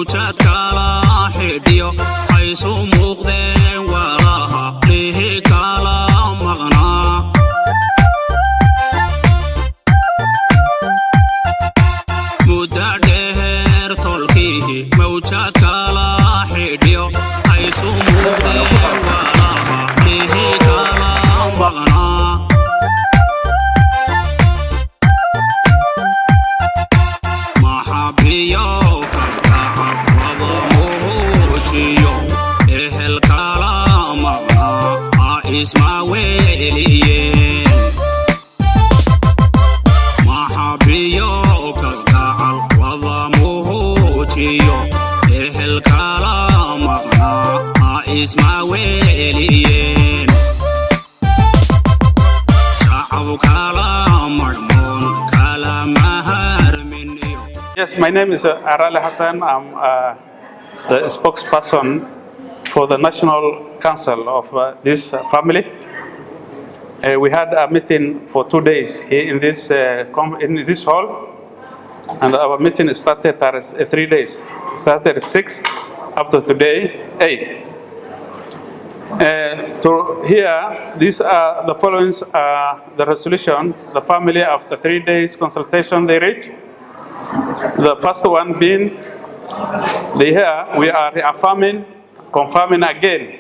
موجات كلا حديو حيث مغدين وراها ليه كلا مغنى مدردهر تلقيه موجات كلا حديو حيث مغدين وراها ليه كلا مغنى إسماعيليين محبيو كالقعل وضموه تيو الكلام إسماعيليين شعب كلام مرمون كلام هرمنيو. Yes, my name is Arale Hassan. I'm the spokesperson for the National Council of this family. We had a meeting for 2 days here in this hall, and our meeting started at 3 days. Started 6th up to today, 8th. To here, these are the following: the resolution the family after 3 days consultation they reached. The first one being, here we are reaffirming, confirming again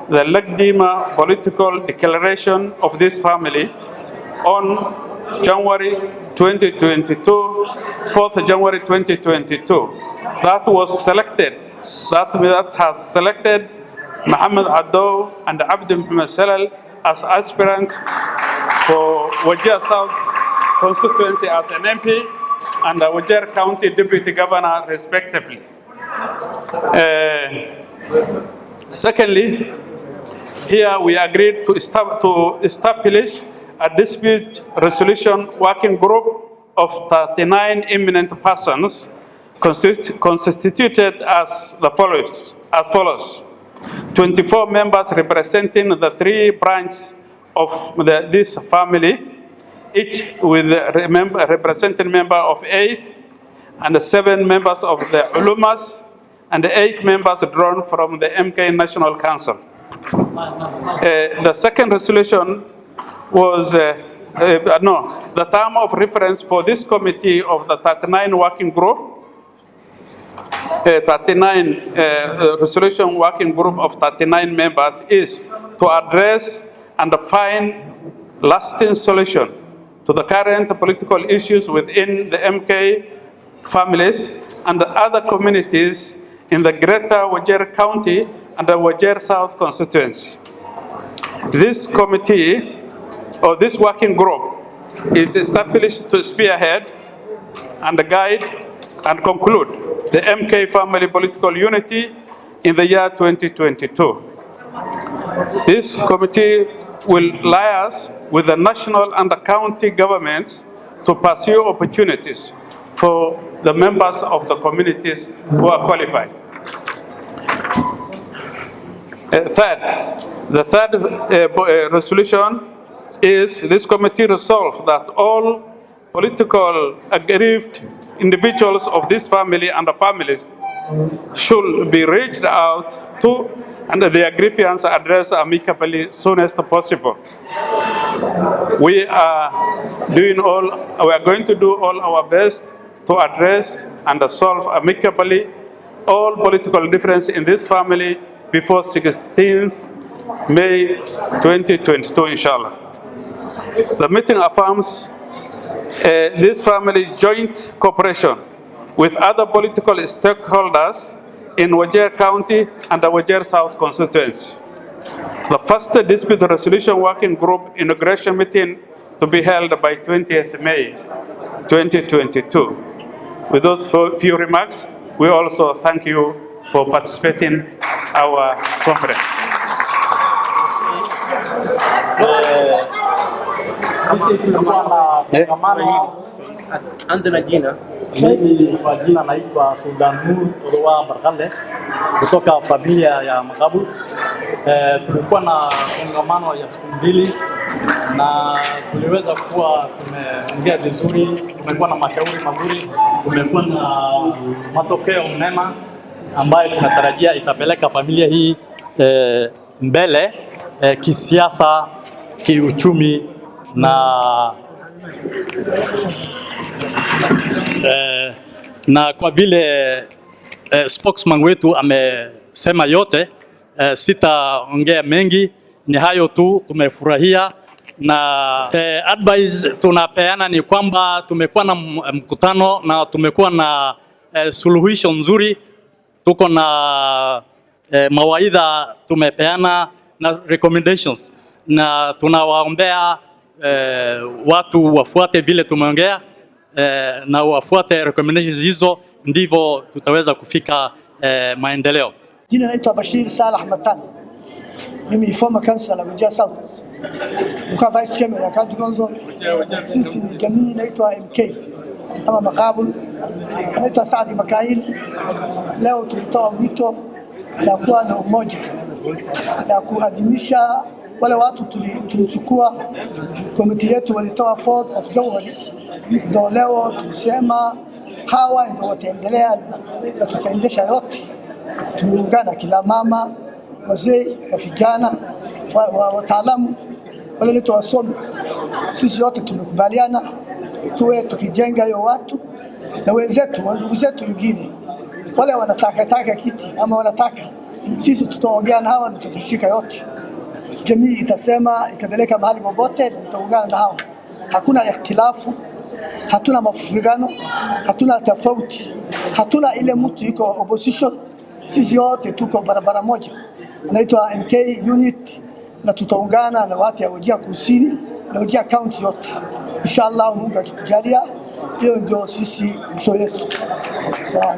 the Laga political declaration of this family on January 2022, 4th January 2022. That was selected, that has selected Muhammad Addo and Abdi Muhammad Salal as aspirants for WAJIR South constituency as an MP and the WAJIR County Deputy Governor respectively. Secondly, here we agreed to establish a dispute resolution working group of 39 eminent persons constituted as follows: 24 members representing the 3 branches of this family, each with a representing member of 8, and 7 members of the Ulumas, and 8 members drawn from the MK National Council. The second resolution was, the term of reference for this committee of the 39 working group, 39 resolution working group of 39 members is to address and find lasting solution to the current political issues within the MK families and the other communities in the Greater WAJIR County and the WAJIR South constituency. This committee, or this working group, is established to spearhead and guide and conclude the MK family political unity in the year 2022. This committee will liaise with the national and the county governments to pursue opportunities for the members of the communities who are qualified. The third resolution is this committee resolved that all political aggrieved individuals of this family and the families should be reached out to and their grievances addressed amicably soonest possible. We are going to do all our best to address and solve amicably all political differences in this family before 16th May 2022, inshallah. The meeting affirms this family joint cooperation with other political stakeholders in WAJIR County and the WAJIR South constituency. The first dispute resolution working group inauguration meeting to be held by 20th May 2022. With those few remarks, we also thank you for participating in our conference. Sisi tulikuwa na kongamano anze na jina. Mimi kwa jina naitwa Sudan Ruwa Barkale kutoka familia ya Maqaabul. Tulikuwa na kongamano ya siku mbili na tuliweza kuwa tumeongea vizuri, tumekuwa na mashauri mazuri, tumekuwa na matokeo mema ambayo tunatarajia itapeleka familia hii mbele kisiasa, kiuchumi na kwa vile spokesman wetu amesema yote, sitaongea mengi, ni hayo tu. Tumefurahia na advice tunapeana ni kwamba tumekuwa na mkutano na tumekuwa na suluhisho nzuri, tuko na mawaidha tumepeana na recommendations, na tunawaombea watu wafuate vile tumeongea na wafuate recommendations hizo, ndivyo tutaweza kufika maendeleo. Jina naitwa Bashir Salah Matan. Mimi former councillor wa WAJIR South. Mka vice chairman ya county council. Sisi ni jamii inaitwa MK ama Maqaabul. Anaitwa Saadi Makail. Leo tulitoa wito ya kuwa na umoja, ya kuadhimisha wale watu tulichukua komiti yetu walitoa 4th of January. Ndio leo tulisema hawa ndio wataendelea na tutaendesha yote. Tumeungana kila mama, wazee, vijana, wataalamu, wale wetu wasomi. Sisi wote tumekubaliana tuwe tukijenga hiyo watu na wenzetu, ndugu zetu wengine wale wanataka kiti ama wanataka, sisi tutaongea na hawa na tutashika yote. Jamii itasema itapeleka mahali popote na tutaungana na hawa. Hakuna ikhtilafu, hatuna mafurugano, hatuna tofauti, hatuna ile mtu yuko opposition. Sisi wote tuko barabara moja, inaitwa MK unit, na tutaungana na watu ya WAJIR Kusini na WAJIR County yote. Inshallah Mungu akitujalia, hiyo ndio sisi mwisho yetu. Sawa.